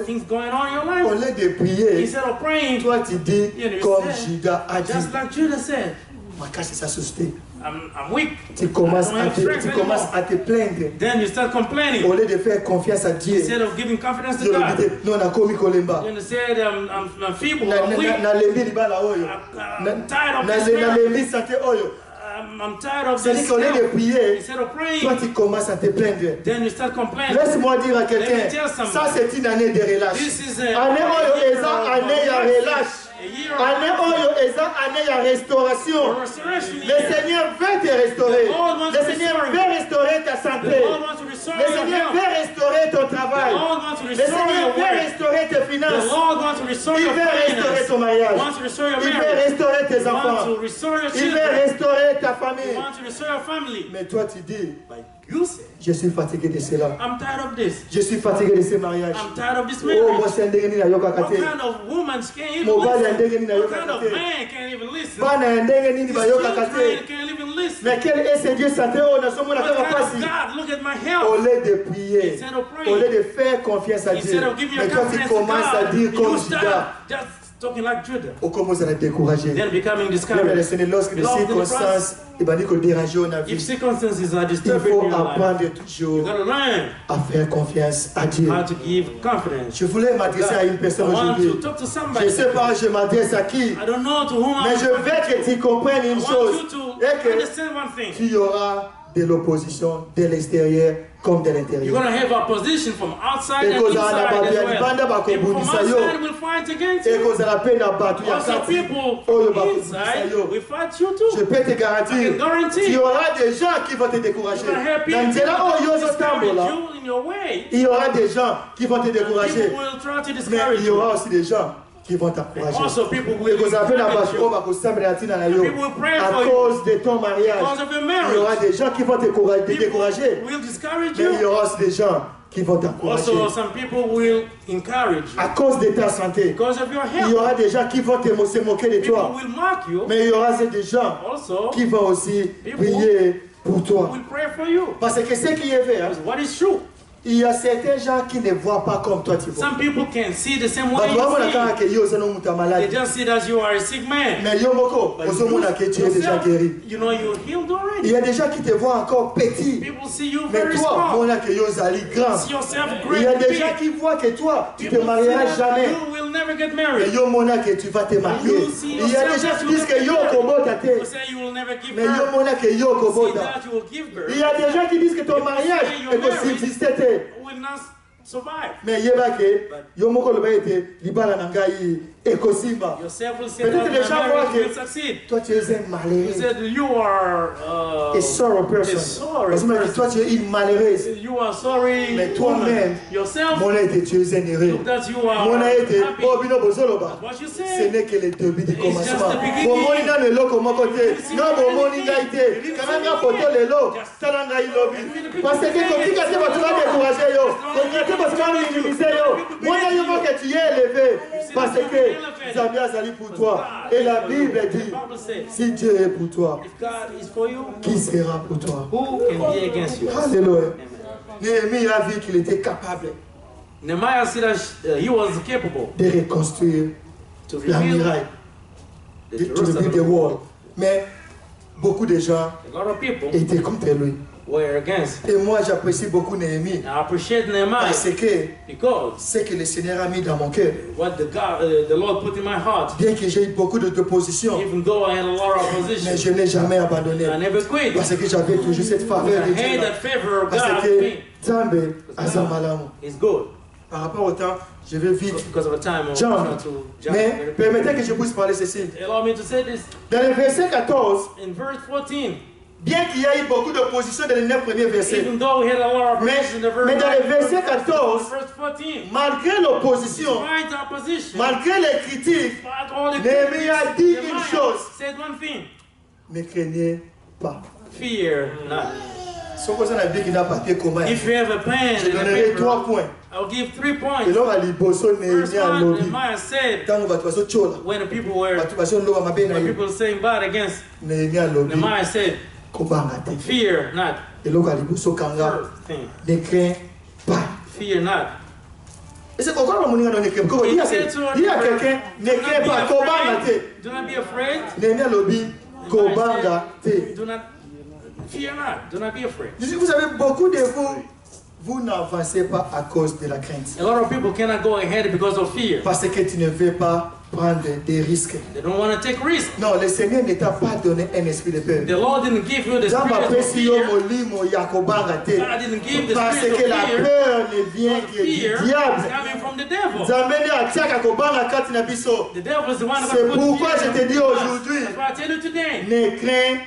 things going on in your au life, lieu de prier, instead of praying, toi tu dis comme Judas a dit, just like Judah said, ma cache c'est sa société. I'm weak. Tu commences I don't have strength anymore. à te plaindre. Then you start complaining. Au lieu de faire confiance à Dieu, Instead of giving confidence to Dieu God. dit, non, on a commis Kolemba. You said I'm feeble, I'm weak. Na lembi libala oyo. I'm tired of Na this man. lembi santé oyo. I'm tired of C'est-à-dire this. qu'au lieu de prier, Instead of toi praying, tu commences à te plaindre. then you start complaining. Laisse-moi dire à Let me quelqu'un, tell somebody. ça c'est une année de relâche. This is Année oyo eza année ya relâche. a year Année oyo eza année ya restauration. of restoration. Le Seigneur veut te restaurer. The Lord wants Le to Seigneur restore veut restaurer ta The santé. Lord wants to restore Le your Seigneur health. veut restaurer ton travail. The Lord wants to Le restore Seigneur your veut work. restaurer tes The finances. Lord wants to restore Il your veut restaurer finance. ton mariage. He wants to restore your Il veut marriage. restaurer tes He wants enfants. to restore your Il veut children. restaurer ta He famille. wants to restore your family. Mais toi tu dis, But you say, je suis fatigué de cela. I'm tired of this. Je suis fatigué de ce mariage. I'm tired of this Oh, moi marriage. c'est ndenge nini nayoka What kate. kind of woman can't even Mobali ya listen? ndenge nini What nayoka kind of kate. man can't even listen? Bana ya ndenge nini These bayoka children kate. can't even listen. Mais quel est ce Dieu santé oh nasomona What kaka kind of pasi. God? Look at my Au health. lieu de prier, Instead of praying, au lieu de faire confiance à Dieu, Instead of giving your mais toi tu confidence to commences à God, dire comme you Judas, start just talking like Judah. on commence à être découragé. Then becoming Le discouraged. Seigneur, lorsque les Lord, circonstances nous dérangent dans la If vie, circumstances are il disturbing faut in your life, apprendre you toujours gotta learn à faire confiance à Dieu. how to give confidence. Je voulais m'adresser à une I personne want aujourd'hui. to talk to Je somebody. ne sais pas, je m'adresse à qui, I don't know to whom mais I'm je veux que tu comprennes I une want chose, you to et que understand one thing. tu y auras de l'opposition de l'extérieur comme de You're l'intérieur. gonna have opposition from outside and Ekozala na inside bato as ya well. libanda People from bakobundisa yo. outside will fight against you. ekozala pe na bato ya Also, kati people oyo from bakobundisa inside yo. will fight you Je too. peux te I garantir, can guarantee il y aura des gens qui vont te décourager. You're gonna have Na people nzela oyo who discourage ozotambola, you in your way. il y aura des gens qui vont te décourager. People will try to Mais discourage il y you. aura aussi des gens qui vont t'encourager. Also, people will ekozala pe na encourage bato you oyo bakosambela ntina na yo. People will pray À for you. cause de ton mariage, Because of your il y aura marriage. des gens qui vont te People décourager. will discourage Mais il y you. aura aussi des gens qui vont t'encourager. Also, some people will encourage you. À cause de ta santé, Because of your il y health. aura des gens qui vont se moquer de People toi. will mock you. Mais il y aura des gens Also, qui vont aussi prier pour toi. will pray for you. Parce que ce qui est vrai, hein, What is true? il y a certains gens qui ne voient pas comme toi tu vois. Some people can see the same way Bato bamona you kaka see. ke yo oza nomuta They malade. just see that you are a sick man. Mais yo moko, But ozomona ke tu es déjà yourself, guéri. you know you're healed Il already. y a des gens qui te voient encore petit. People see you Mais very toi, small. mona ke yo ozali grand. See yourself Il y a great. des gens big. qui voient que toi, tu te People see marieras that jamais. you will never get Et married. yo mona que tu vas te marier. You see Il y a des gens qui disent que yo kobota te. People say you will never give Mais yo birth. mona que yo See kobota. that you will give birth. Il y a des gens qui disent que ton mariage est possible te. Will not survive. Mais yeba ke yo moko loba ete libala na ngai ekosimba. Yourself will say Peut-être that les gens my voient marriage will que succeed. toi tu es un You malheureux. said you are A sorrow person. a sorry Parce que toi tu es une malheureuse. You are sorry. Mais toi-même, woman. Yourself, Mon ete tu es un heureux. that you are Mon ete happy. oh bino bozoloba. What you Ce say? n'est que le début du It's just commencement. the beginning. Bomoni na leloko moko te. Non bomoni ngai te. Kananga poto lelo. Tala ngai lobi. Parce que kotika te bato ba décourager yo. Kotika te bato ba minimiser yo. Mona yo faut que tu es élevé. Parce que Zambie azali pour toi. Et la Bible dit, The Bible says, si Dieu est pour toi, if God is for you, qui sera pour toi? who can be against you? Alléluia. Néhémie a vu qu'il était capable Nehemiah said that he was capable de reconstruire to la rebuild muraille, the to rebuild the Jerusalem. wall. Mais beaucoup de gens A lot of people étaient contre lui. were against. Et moi, j'apprécie beaucoup Néhémie. I appreciate Nehemiah Parce que because ce que le Seigneur a mis dans mon cœur, what the Lord put in my heart, bien que j'ai eu beaucoup d'opposition, even though I had a lot of mais opposition, je n'ai jamais abandonné. I never quit. Parce que j'avais toujours cette faveur de I had Dieu. that favor of Parce God que with me. Tambe Azamalamu. It's good. Par rapport au temps, je vais vite. Because of the time, I'm Jump. trying to jump. Mais very quick. permettez que je puisse parler ceci. Allow me to say this. Dans le verset 14, In verse 14, bien qu'il y ait eu beaucoup d'opposition dans les 9 premiers versets, even though we had a lot of opposition in the verse, mais dans le verset 14, verse 14, malgré l'opposition, despite opposition, malgré les critiques, despite all the Néhémie a dit Nehemiah une chose. said one thing: ne craignez pas. fear not. Si on a dit qu'il n'a pas été commun, If you have a pen je and a donnerai 3 paper, points. I'll give 3 Et points. là, on va lui bosser First Néhémie à one, lobby. Nehemiah said, Tant qu'on va te passer chaud là, when the people were, va te passer l'eau à ma benne. when people saying bad against Néhémie à lobby. Nehemiah said, Kobanga te. fear not. Et là, on va lui bosser kanga. First thing, Ne crains pas. fear not. Et c'est pourquoi on ne craint pas. Dis à quelqu'un, ne crains pas. Kobanga te. Do not be afraid. Néhémie à lobby. Kobanga te. Do not fear not. Do not be afraid. Vous savez, beaucoup de vous, vous n'avancez pas à cause de la crainte. A lot of people cannot go ahead because of fear. Parce que tu ne veux pas prendre des risques. They don't want to take risks. Non, le Seigneur ne t'a pas donné un esprit de peur. The Lord didn't give you the Jean spirit of Baptiste yo fear. molimo ya kobanga te. God didn't give the Parce spirit que of la fear. peur ne vient Because que du fear is diable. coming from the devil. Nzambe nde atiaka kobanga kati na biso. The devil is the one that C'est put pourquoi fear je te dis in us. aujourd'hui, That's why I tell you today, ne crains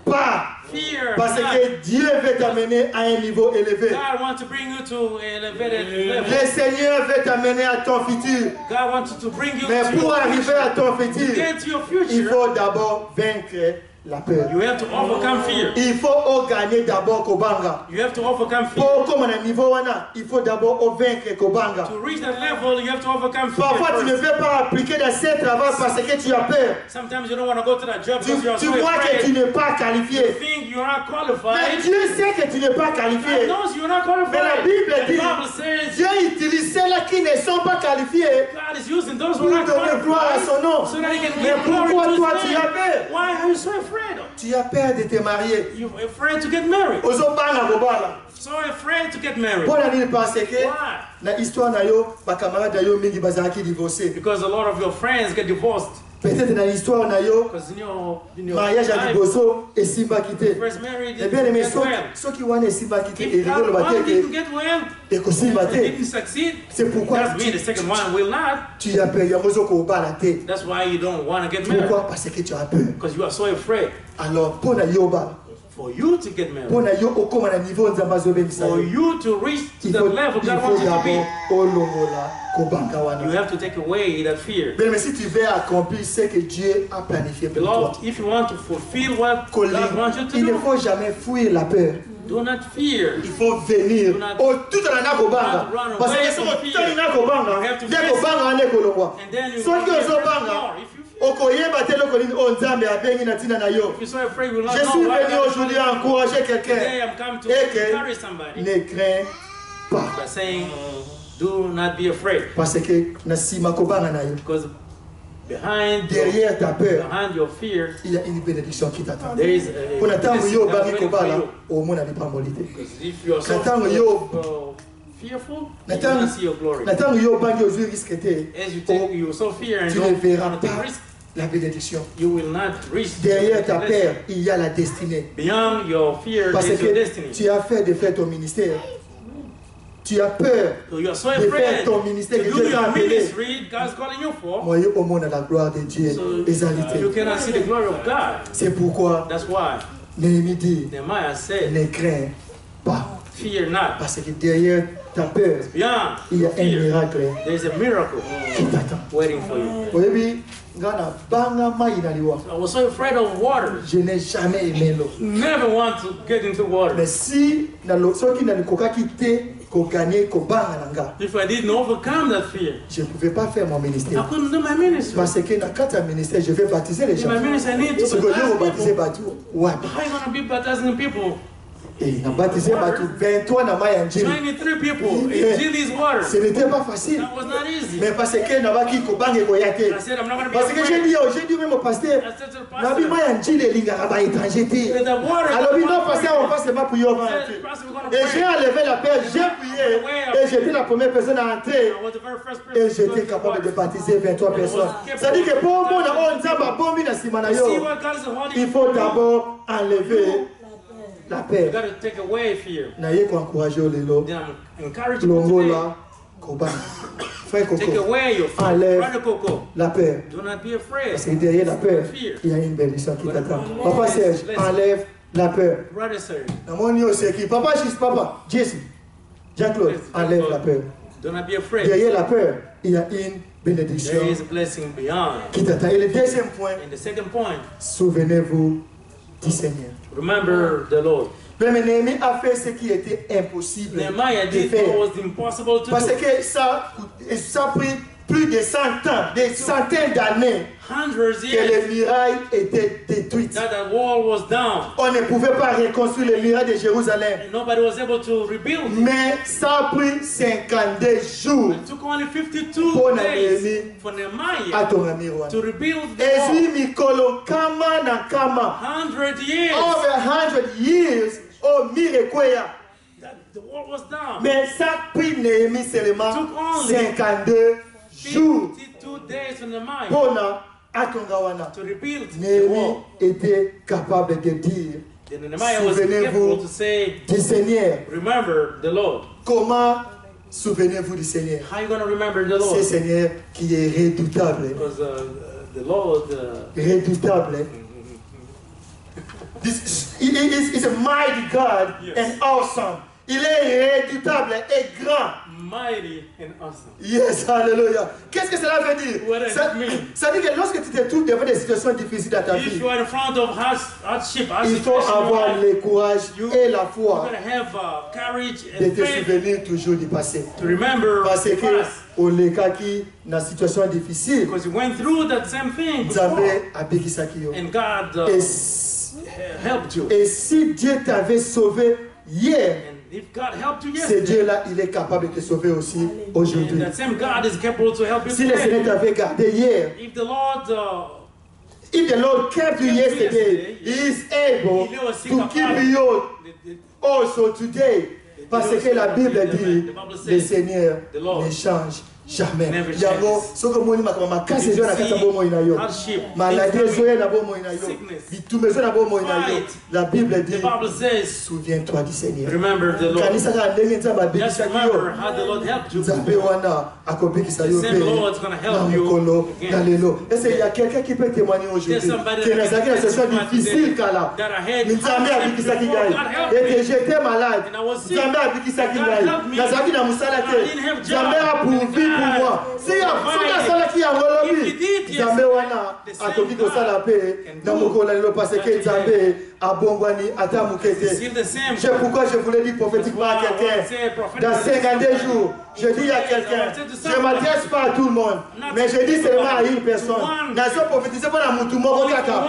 pas. fear Parce not. que Dieu veut t'amener à un niveau élevé. God wants to bring you to an elevated level. Le Seigneur veut t'amener à ton futur. God wants to bring you Mais to pour your arriver future. à ton To futur, get to your il future, faut d'abord vaincre la peur. you have to overcome fear. Il faut gagner d'abord kobanga. You have to overcome fear. Pour comme un niveau wana, il faut d'abord vaincre kobanga. To reach that level, you have to overcome fear. Parfois, tu ne first. veux pas appliquer dans ce travail parce que tu as peur. Sometimes you don't want to go to that job Tu, because you are tu so vois que tu afraid. n'es pas You qualifié. think you're not Mais qualified. Dieu sait que tu n'es pas God qualifié. knows you're not Mais la qualified. Bible The dit, Bible says Dieu utilise ceux-là qui ne sont pas qualifiés God is using those who pour are not donner gloire à son nom. qualified so that He can Mais give glory pourquoi to toi His tu as name. peur? Why are you so afraid? Tu as peur de te marier. You're afraid to get married. Ozobanga kobala. So afraid to get married. Pour la nuit parce que Why? na histoire na yo, ba camarade na yo mingi bazalaki divorcé. Because a lot of your friends get divorced. Peut-être dans l'histoire na yo, Because in your mariage à life, liboso et simba quitté. first married, Eh bien, mais didn't get well. ceux qui ont simba quitté et If that rigolo one didn't bateke get well, et ko simba te. didn't succeed, C'est pourquoi doesn't mean the second one will not. tu as peur. Yangozo ko bala te. That's why you don't want to get married. Pourquoi? Parce que tu as peur. Because you are so afraid. Alors, pour na yo ba, For you to get married, pour na yo okoma na niveau nzamba zobebisa for yo. you to reach to Il the faut level God d'abord wants you to be, olongola kobanga you wana. have to take away that fear. Mais si tu veux accomplir ce que Dieu a planifié pour toi, Beloved, if you want to fulfill what God wants you to il ne do, faut jamais fuir la peur. do not fear. Il faut venir Do not- au tout à la kobanga. do not run Parce que away si from on fear. tient na kobanga, You have to dès face kobanga ane kolongwa. And then you So will ki be afraid ozobanga, more. If you feel okoyeba te loko nini o nzambe abengi na tina na yo. if you're so afraid, you will not Je know suis why venu God aujourd'hui told you. encourager Today quelqu'un. I'm come to Et que encourage somebody ne crains pas. by saying, do not be afraid. Parce que na sima kobanga na yo, Because behind derrière ta peur, your fear, il y a une bénédiction qui t'attend. there is a Pour ntango blessing yo that's bangi waiting for kobala, you. au moins na lipamboli te. Because if you are so Ntango yo fearful, you will Ntango not see your glory. ntango yo bangi ozwi risque te. As you take, you so fear and Tu ne don't verras want to take pas risk, la bénédiction. you will not reach Derrière ta the blessing. peur, il y a la destinée. Beyond your fear Parce is your que destiny. tu as fait de faire ton ministère. Tu as peur So you are so de faire afraid ton to ministère que do Dieu t'a your appelé. ministry God's calling you for. Voyez au monde la gloire de Dieu So exaltée. you cannot see the glory of God. C'est pourquoi That's why Néhémie dit, Nehemiah said, ne crains pas. fear not. Parce que derrière ta peur, Beyond il y a your un fear, miracle there's a miracle qui t'attend. waiting for you. Voyez, ngana banga mai na liwa. I was so afraid of water. Je n'ai jamais aimé l'eau. Never want to get into water. Mais si na lo soki na likokaki te ko gagner ko banga nanga, If I didn't overcome that fear, je ne pouvais pas faire mon I ministère. couldn't do my ministry. Parce que na kata ministère, je vais baptiser les In my gens. ministry, I need to Si vous voulez baptize baptiser people. batu, ouais. How are you going to be baptizing people Et il a baptisé 23 dans Mayanjili. 23 people. Injili's water. Ce n'était pas facile. That was not easy. Mais parce que Nabaki Kobange Koyate. I said, I'm not going to be Parce que j'ai dit même au pasteur, I said to the Nabi pastor, Mayanjili est l'ingara étranger. with the water. Alors, non, pasteur, on passe pas pour y avoir. Et j'ai enlevé la paix, j'ai prié. Et j'étais la première personne à entrer. I was the very first person Et to j'étais go to the capable de water. baptiser 23 personnes. Ça dit que pour moi, See what God is holding il faut d'abord enlever la You paix. got to take away fear. Naye ko encourager lelo. Then I'm encouraging you Longo today. la koba. Frère Take Coco, away your fear. enlève Brother Coco, la paix. do not be afraid. Parce que derrière la peur, Fear. il y a une bénédiction qui t'attend. Papa Serge, enlève la peur. Brother Serge, Dans mon niveau, c'est qui? Papa Jesse, Jean-Claude, enlève la peur. do not be afraid. Derrière la peur, il y a une bénédiction There is a blessing beyond. qui t'attend. Et le deuxième point, And the second point, souvenez-vous du Seigneur. remember the Lord. Mais Néhémie a fait ce qui était impossible Nehemiah de did what faire. was impossible to Parce do. que ça a pris plus de 100 ans, des centaines d'années Hundreds que years les murailles étaient détruites. that the wall was down. On ne pouvait pas reconstruire les murailles de Jérusalem. And nobody was able to rebuild it. Mais ça a pris 52 jours It took only 52 pour days Néhémie for à Nehemiah ton ami Rwanda. to rebuild the Et wall. puis, Mikolo, Kama na Kama, 100 years. over 100 years, au Mirekwea. That the wall was down. Mais ça a pris Néhémie seulement Took only 52 jours 52 days for Nehemiah pour Atongawana. to rebuild the Néhémie wall. était capable de dire Then Nehemiah was Souvenez-vous able to say, du Seigneur. remember the Lord. Comment souvenez-vous du Seigneur? How are you going to remember the C'est Lord? Seigneur qui est redoutable. Because the Lord, Redoutable. He is a mighty God Yes. and awesome. Il est redoutable et grand. mighty and awesome. Yes, hallelujah. Qu'est-ce que cela veut dire? What does Ça, it mean? ça dit que lorsque tu te trouves devant des situations difficiles dans ta If vie, you are in front of hardship, il faut avoir le courage you, et la you're foi going to have courage de and te faith souvenir toujours du passé. to remember Parce the que past. au cas qui dans une situation difficile, Because you went through that same thing before. Nzambe abikisaki yo. And God helped you. Et si Dieu t'avait sauvé hier, And if God helped you ce yesterday, Dieu-là, il est capable de te sauver aussi and aujourd'hui. that same God is capable to help you Si le Seigneur today. t'avait gardé hier, If the Lord if the Lord kept you yesterday, He is able to keep you also today. Parce que la Bible dit, le Seigneur ne change jamais. Yango, soko moni makama kasi zo na kata bomo ina yo. Maladie zo na bomo ina yo. Bitume zo na bomo ina yo. La Bible dit, the Bible says, souviens-toi du Seigneur. remember the Lord. Kanisa ka ndenge nzamba Just bikisa remember yo. how the Lord helped you Nzambe before. wana akobikisa yo The same Lord is pe. gonna Na help you mokolo again. na lelo. Est-ce qu'il y a quelqu'un qui peut témoigner There's aujourd'hui somebody que that nazaki na can situation testify difficile today kala. that I had Nzambe hardship abikisaki before. ngai. God helped Et me. que j'étais malade. And I was sick. Nzambe abikisaki God ngai. helped me. Nazaki na musala I te. didn't have job. Nzambe a pourvu pour moi. Si asalaki yango If lobi. he did, yes, Nzambe wana the same akoki God kosala pe can na do mokolo na lelo parce que that Nzambe abongwani ata moke It's te. still the same. C'est pourquoi je voulais dire prophétiquement à quelqu'un. Dans 52 jours, je dis à quelqu'un, je ne m'adresse pas à tout le monde, mais je dis seulement à une personne. Nation prophétisée pour la Moutoumoro Kaka.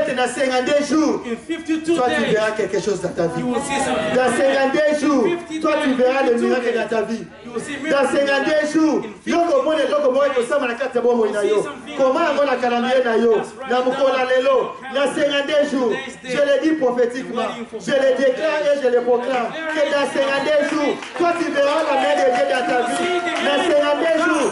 Et dans 52 jours, In 52 toi tu days, verras quelque chose dans ta vie. you will see something. Dans 52 jours, toi tu verras le miracle dans ta vie. You will see Dans miracles. 52 jours, yoko mone loko moye kosama na kati ya bomo na yo. Comment yango na calendrier na yo? Na mukola lelo. Dans 52 jours, je le dis prophétiquement, je le déclare et je le proclame que dans 52 jours, toi tu verras la main de Dieu dans ta vie. Dans 52 jours,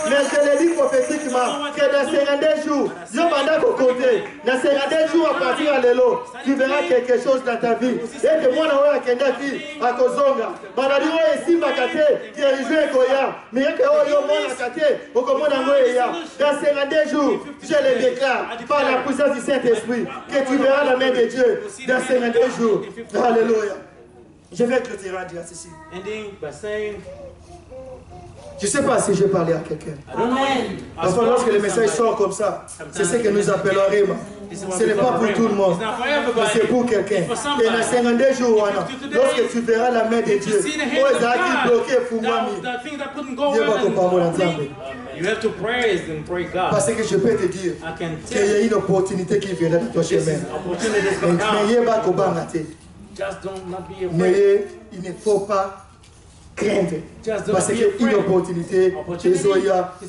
mais je le dis prophétiquement que dans 52 jours, yo banda kokote. Dans 52 jours à partir de lelo, tu verras quelque chose dans ta vie. Et que moi na oya kendaki akozonga. Maladi oyo esimbaka te, guérison ekoya. Mais que oyo monaka te, okomona ngo eya. Dans 52 jours, je le déclare par la puissance du Saint-Esprit que tu verras la main de Dieu dans 52 jours. Alléluia. Je vais clôturer en disant ceci. Ending by saying, Je ne sais pas si je parlais à quelqu'un. I don't know. Parfois, lorsque le message sort comme ça, c'est ce que nous appelons Réma. Ce n'est pas pour tout le monde, mais c'est pour quelqu'un. Et dans 52 jours, lorsque tu verras la main de Dieu, oh, Zaki bloqué, Fumami, That thing that couldn't go Dieu va well te parler and ensemble. You have to praise and pray God. Parce que je peux te dire I can qu'il y tell a you une opportunité qui viendra dans ton this chemin. opportunity is Mais going to come. n'ayez pas qu'au te. Just don't not be afraid. Mais il ne faut pas craindre. Just don't Parce be qu'il y a une afraid. opportunité qui est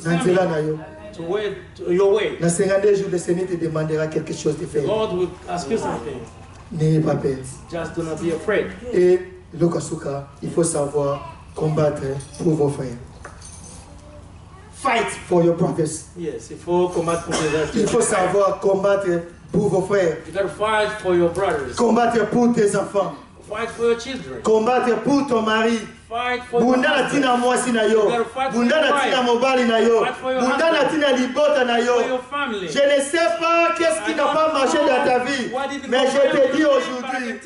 dans le To wait your way. Dans 52 jours, le Seigneur te demandera quelque chose de faire. God will ask you something. N'ayez pas peur. Just do not be afraid. Et le Kasuka, il faut savoir combattre pour vos frères. Fight for your brothers. Yes, il faut combattre pour tes frères. Il faut savoir combattre pour vos frères. You got to fight for your brothers. Combattre pour tes enfants. Fight for your children. Combattre pour ton mari. Fight for your Bunda na husband. tina mwasi na yo. Bunda na tina mobali na yo. Bunda na tina libota na For yo. your family. Je ne sais pas qu'est-ce qui n'a pas marché dans ta vie. Mais je te dis aujourd'hui,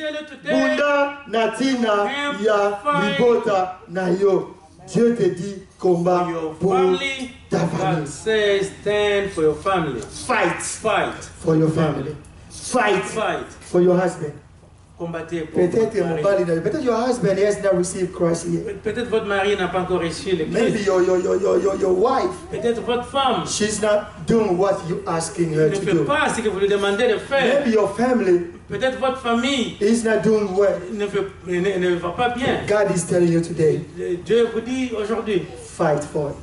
Bunda na tina ya libota na yo. Dieu te dit combat For your pour family, ta God famille. says stand for your family. Fight Fight. for your family. Fight Fight. for your husband. Combattez pour Peut-être votre mari. mobali na yo. Peut-être your husband has not received Christ yet. Peut-être votre mari n'a pas encore reçu le Maybe Christ. your wife, Peut-être votre femme she's not doing what you're asking her ne to fait do. pas ce que vous lui demandez de faire. Maybe your family Peut-être votre famille is not doing well. ne va pas bien. God is telling you today, Dieu vous dit aujourd'hui, fight for it.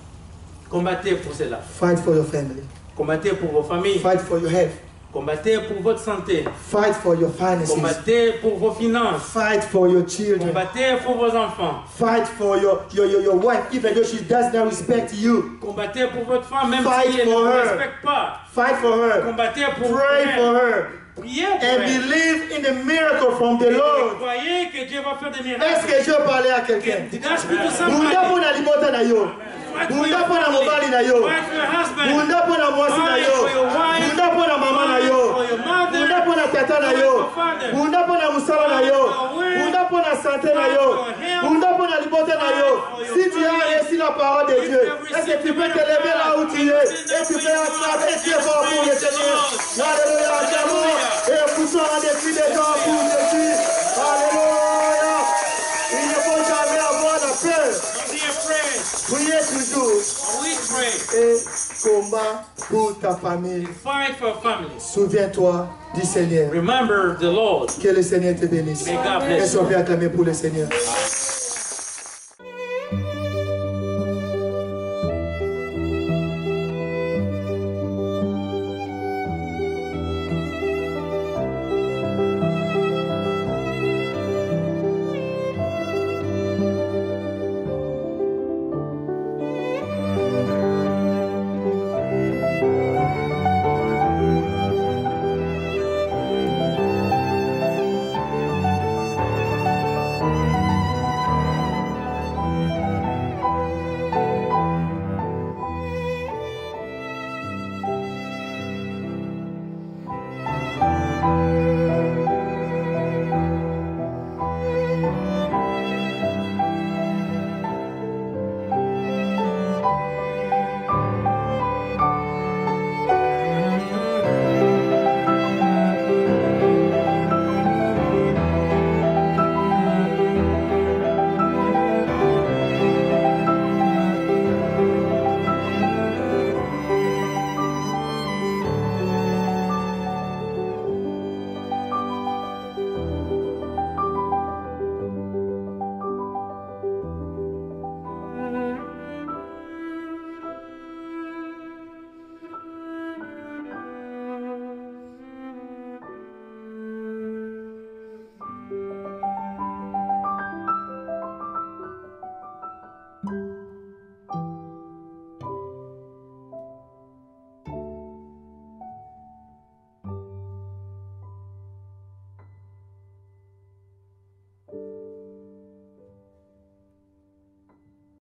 combattez pour cela. Fight for your family. Combattez pour vos familles. Fight for your health. Combattez pour votre santé. Fight for your finances. Combattez pour vos finances. Fight for your children. Combattez pour vos enfants. Fight for your wife, even though she does not respect you. Combattez pour votre femme, même Fight si elle ne for vous her. respecte pas. Fight for her. Combattez pour Pray elle. for her. Priez pour And elle. believe in the miracle from the Et Lord. croyez que Dieu va faire des Est-ce miracles. que je parlais à quelqu'un? Did I speak to Bunda somebody? pona libota na yo. Fight for Bunda your pona family. mobali na yo. Fight for your husband. Bunda pona mwasi na Fight yo. for your wife. Bunda pona mama na yo. For your mother. Bunda pona tata na Fight yo. for father. Bunda pona musala na yo. Bunda pona santé na yo. Bunda pona libota na yo. Si tu as reçu la parole de Dieu, est-ce que tu peux te lever là où tu es et tu peux acclamer Dieu fort pour le Seigneur. Alléluia, Alléluia. Et poussons un défi des gens pour Jésus. Alléluia. Il ne faut jamais avoir la peur. Don't be afraid. Priez toujours We pray. et combat pour ta famille. Fight for your family. Souviens-toi du Seigneur. Remember the Lord. Que le Seigneur te bénisse. May God Et bless you. sois bien acclamé pour le Seigneur.